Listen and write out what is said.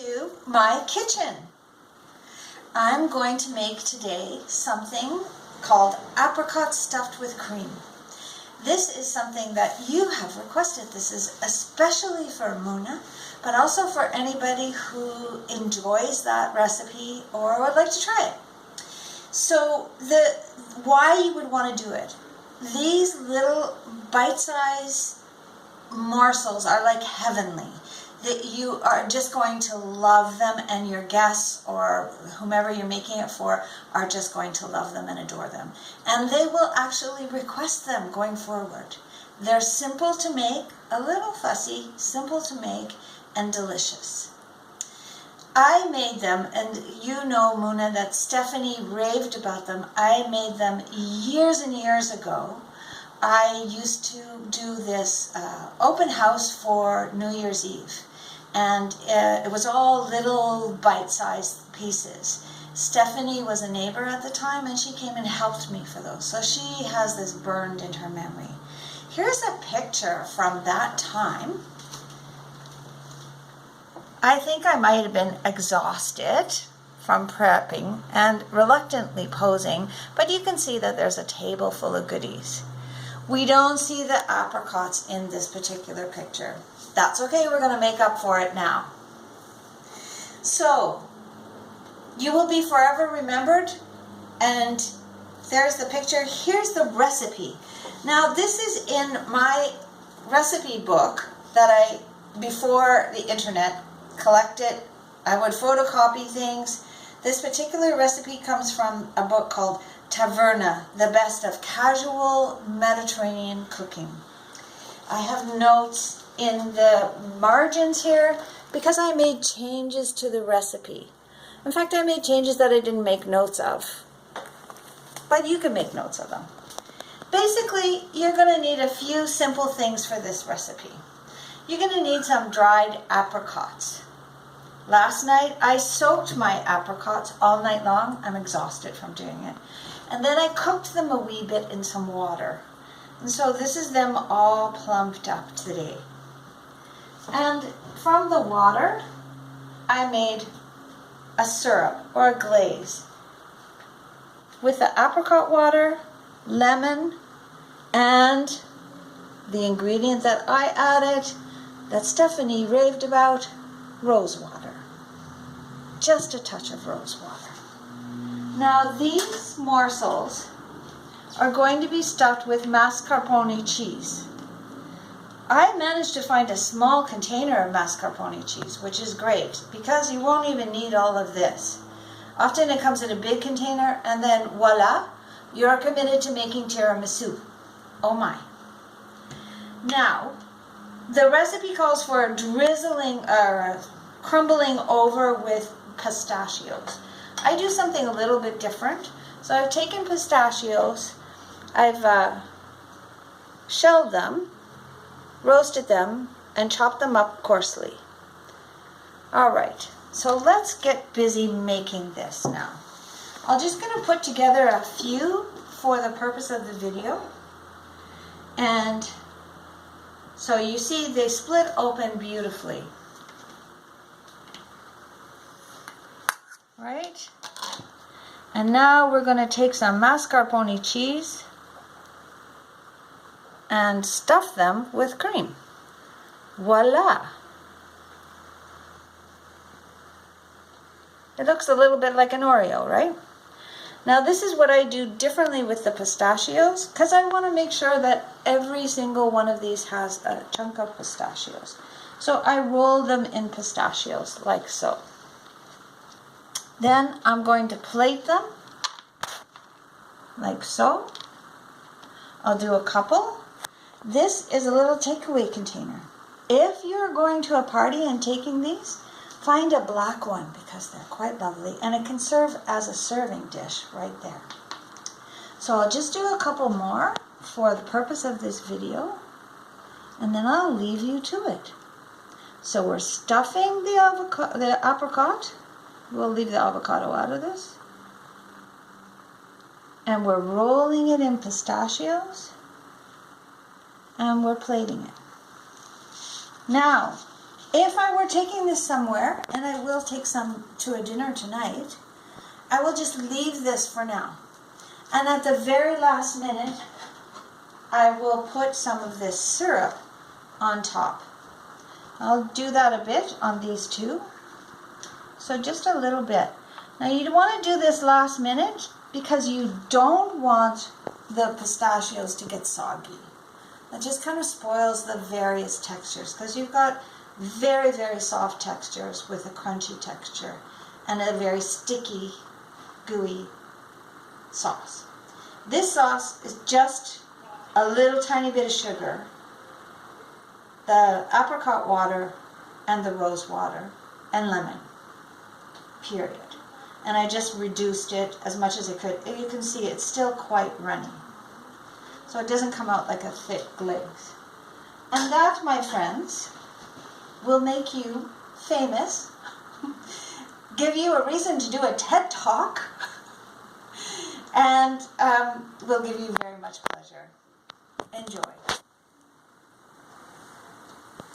To my kitchen. I'm going to make today something called apricot stuffed with cream. This is something that you have requested. This is especially for Muna, but also for anybody who enjoys that recipe or would like to try it. So why you would want to do it. These little bite-sized morsels are like heavenly. That you are just going to love them, and your guests or whomever you're making it for are just going to love them and adore them. And they will actually request them going forward. They're simple to make, a little fussy, simple to make, and delicious. I made them, and you know, Muna, that Stephanie raved about them. I made them years and years ago. I used to do this open house for New Year's Eve, and it was all little bite-sized pieces. Stephanie was a neighbor at the time, and she came and helped me for those, so she has this burned in her memory. Here's a picture from that time. I think I might have been exhausted from prepping and reluctantly posing, but you can see that there's a table full of goodies. We don't see the apricots in this particular picture. That's okay, we're going to make up for it now. So, you will be forever remembered, and there's the picture. Here's the recipe. Now, this is in my recipe book that I, before the internet, collected. I would photocopy things. This particular recipe comes from a book called Taverna, the best of casual Mediterranean cooking. I have notes in the margins here because I made changes to the recipe. In fact, I made changes that I didn't make notes of, but you can make notes of them. Basically, you're going to need a few simple things for this recipe. You're going to need some dried apricots. Last night, I soaked my apricots all night long. I'm exhausted from doing it. And then I cooked them a wee bit in some water. And so this is them all plumped up today. And from the water, I made a syrup or a glaze with the apricot water, lemon, and the ingredient that I added that Stephanie raved about, rose water. Just a touch of rose water. Now these morsels are going to be stuffed with mascarpone cheese. I managed to find a small container of mascarpone cheese, which is great because you won't even need all of this. Often it comes in a big container, and then voila, you're committed to making tiramisu. Oh my. Now, the recipe calls for drizzling or crumbling over with pistachios. I do something a little bit different. So I've taken pistachios, I've shelled them, roasted them, and chopped them up coarsely. Alright, so let's get busy making this now. I'm just going to put together a few for the purpose of the video. And so you see they split open beautifully. Right? And now we're going to take some mascarpone cheese and stuff them with cream. Voila! It looks a little bit like an Oreo, right? Now this is what I do differently with the pistachios, because I want to make sure that every single one of these has a chunk of pistachios. So I roll them in pistachios like so. Then I'm going to plate them like so. I'll do a couple. This is a little takeaway container. If you're going to a party and taking these, find a black one because they're quite lovely, and it can serve as a serving dish right there. So I'll just do a couple more for the purpose of this video, and then I'll leave you to it. So we're stuffing the apricot. We'll leave the avocado out of this. And we're rolling it in pistachios. And we're plating it. Now, If I were taking this somewhere, and I will take some to a dinner tonight, I will just leave this for now. And at the very last minute, I will put some of this syrup on top. I'll do that a bit on these two. So just a little bit. Now you want to do this last minute because you don't want the pistachios to get soggy. It just kind of spoils the various textures because you've got very, very soft textures with a crunchy texture and a very sticky, gooey sauce. This sauce is just a little tiny bit of sugar, the apricot water and the rose water and lemon, period. And I just reduced it as much as I could. You can see it's still quite runny. So it doesn't come out like a thick glaze. And that, my friends, will make you famous, give you a reason to do a TED Talk, and will give you very much pleasure. Enjoy.